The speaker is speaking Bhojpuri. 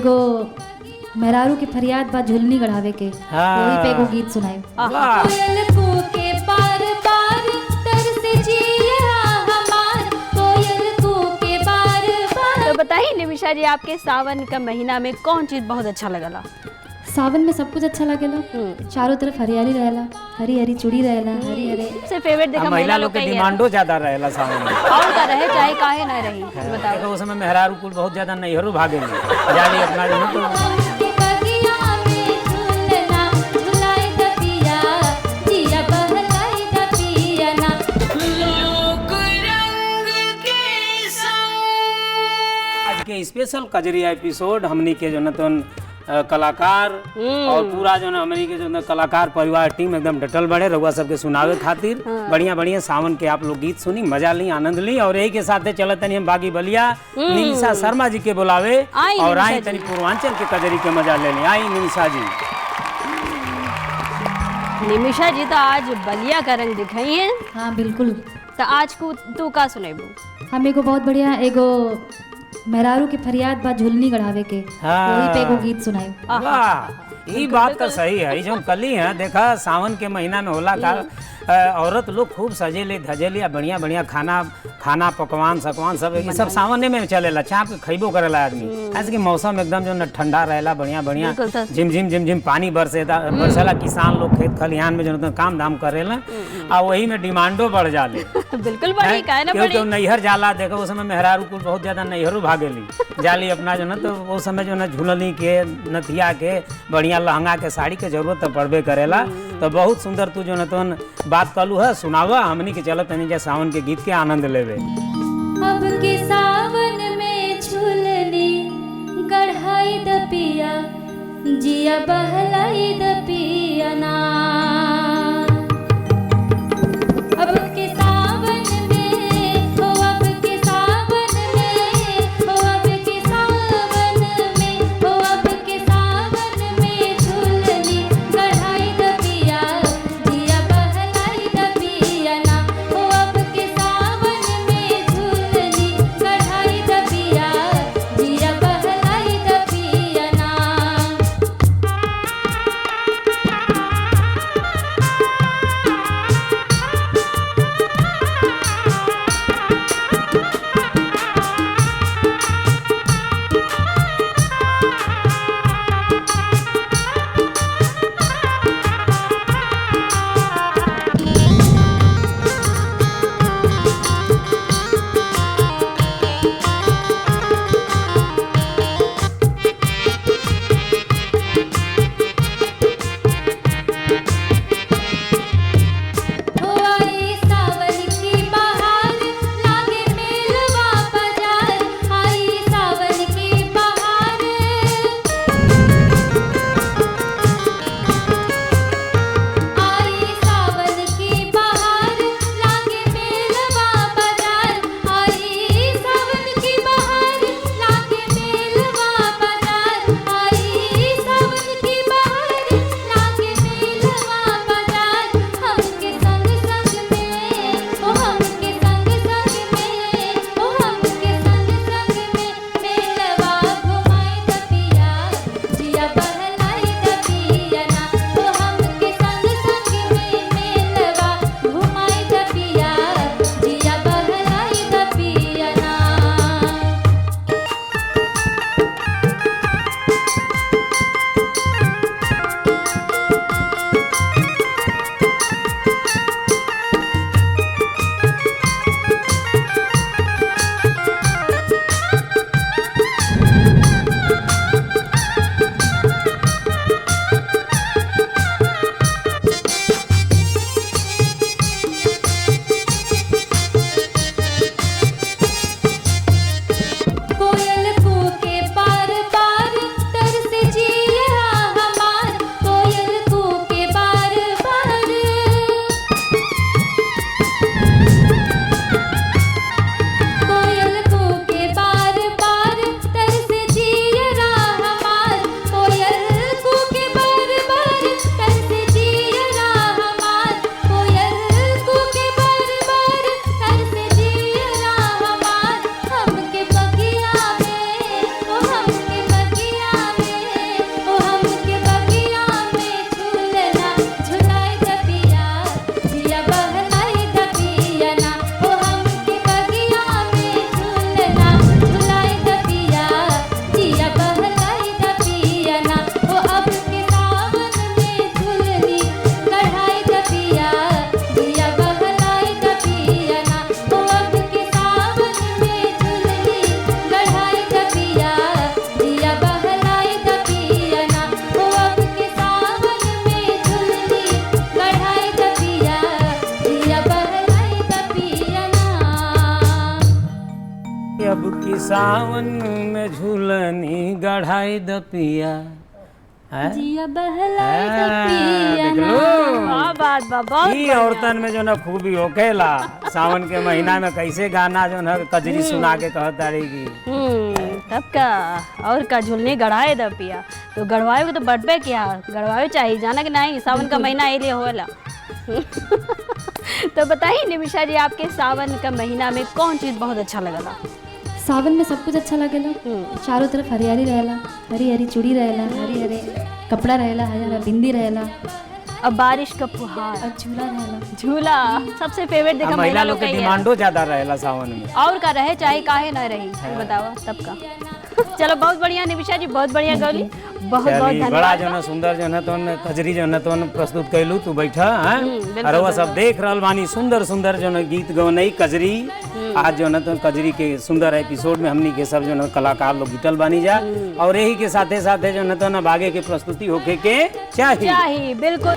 एगो मेहरारू के फरियाद बा झुलनी गढ़ावे के, वही पे एगो गीत सुनाए। कोयल कूके बार बार तरसे जिया हमार, कोयल कूके बार बार। तो बताइए निमिषा जी, आपके सावन का महीना में कौन चीज बहुत अच्छा लगला? सावन में सब कुछ अच्छा लगेला, चारों तरफ हरियाली रहेला, हरी हरी चूड़ी रहेला, हरी हरी। सबसे फेवरेट देखा महिला लोग के डिमांडो ज्यादा रहेला सावन में। और का रहे चाहे काहे ना रही, बताओ। तो उस समय मेहरारू कुल बहुत ज्यादा नैहरो भागे जाली अपना जो तो के स्पेशल कजरिया एपिसोड हमनी के जो न कलाकार और पूरा जो न हमनी के जो न कलाकार परिवार टीम एकदम डटल बड़े रहुआ सबके सुनावे खातिर बढ़िया बढ़िया सावन के आप लोग गीत सुनी, मजा ली, आनंद ली। और यही के साथ चलत तनी हम बागी बलिया निमिषा शर्मा जी के बुलावे और आई तनी पूर्वांचल के कजरी के मजा ले ली। आई निमिषा जी। निमिषा जी तो आज बलिया का रंग दिखाई है। हाँ बिल्कुल। तो आज को तू का सुनेबू? हम एगो बहुत बढ़िया एगो मेहरारू के फरियाद बा झुलनी गढ़ावे के, वही पे एगो गीत सुनाए। वाह, ये बात तो सही है। जो कली है देखा सावन के महीना में होला का औरत लोग खूब सजेली धजेली, बढ़िया बढ़िया खाना पकवान सकवान सब ये सब सावने में चलेला, चाप के खइबो करेला आदमी। ऐसे कि मौसम एकदम जो न ठंडा रहेला, बढ़िया बढ़िया झिम पानी बरसेला, किसान लोग खेत खलिहान में जो काम धाम करेला और वही में डिमांडो बढ़ जाले। बिल्कुल बढ़ी, काहे ना बढ़ी। क्यों नैहर जाला देखो उस समय मेहरारू कुल बहुत ज्यादा नैहरो भागेली जाली अपना जो न, तो उस समय जो न झुलनी के नथिया के बढ़िया लहंगा के साड़ी के जरूरत तो पड़बे करेला। तो बहुत सुंदर तू जो न तो बात कलू है, सुनावा हमनी के चलत तनी जा सावन के गीत के आनंद लेवे। अब के सावन में झुलनी गढ़ाई द पिया, जिया बहलाई द पिया ना। अब के सावन में हो, अब के सावन में हो, अब के सावन में हो, अब के सावन में झुलनी गढ़ाई द पिया, जिया बहलाई द पिया ना। हो अब के सावन में झुलनी गढ़ाई द पिया, जिया बहलाई द पिया ना। सावन में झूलनी गढ़ाई द पिया हैं? जिया बहलाई द पिया देख ना। लो वाह बात बा, बहुत ई औरतन में जो ना खूबी होकेला सावन के महीना में कैसे गाना जो ना कजरी सुना के कहता रहेगी। तब का और का झुलनी गढ़ाए द पिया, तो गढ़वाए को तो बटबे क्या गढ़वाए चाहिए, जाना कि नहीं, सावन का महीना ये लिए होला। तो बताइए निमिषा जी, आपके सावन का महीना में कौन चीज़ बहुत अच्छा लगला? सावन में सब कुछ अच्छा लगेला। चारों तरफ हरियाली रहेला, हरी हरी चूड़ी रहेला, हरी हरे कपड़ा रहेला, हरा हरा बिंदी रहेला, अब बारिश का फुहार, और झूला रहेला। झूला सबसे फेवरेट देखा महिला महिला लोग लोग के का ही है। डिमांडो ज्यादा रहेला सावन में। और का रहे चाहे काहे ना रही, बतावा तब का। चलो बहुत बढ़िया निमिषा जी, बहुत बढ़िया गौली, बहुत बहुत चली, बड़ा धन्यवाद। जो ना सुंदर जो ना तो कजरी जो ना तो प्रस्तुत कैलू, तू बैठा हैं बिल्कुल, और वह सब देख रहल बानी सुंदर सुंदर जो ना गीत गौनई कजरी। आज जो ना तो कजरी के सुंदर एपिसोड में हमनी के सब जो ना कलाकार लोग जुटल बानी जा, और यही के साथे साथे जो ना तो ना बागे के प्रस्तुति होके के चाहिए। चाहिए बिल्कुल।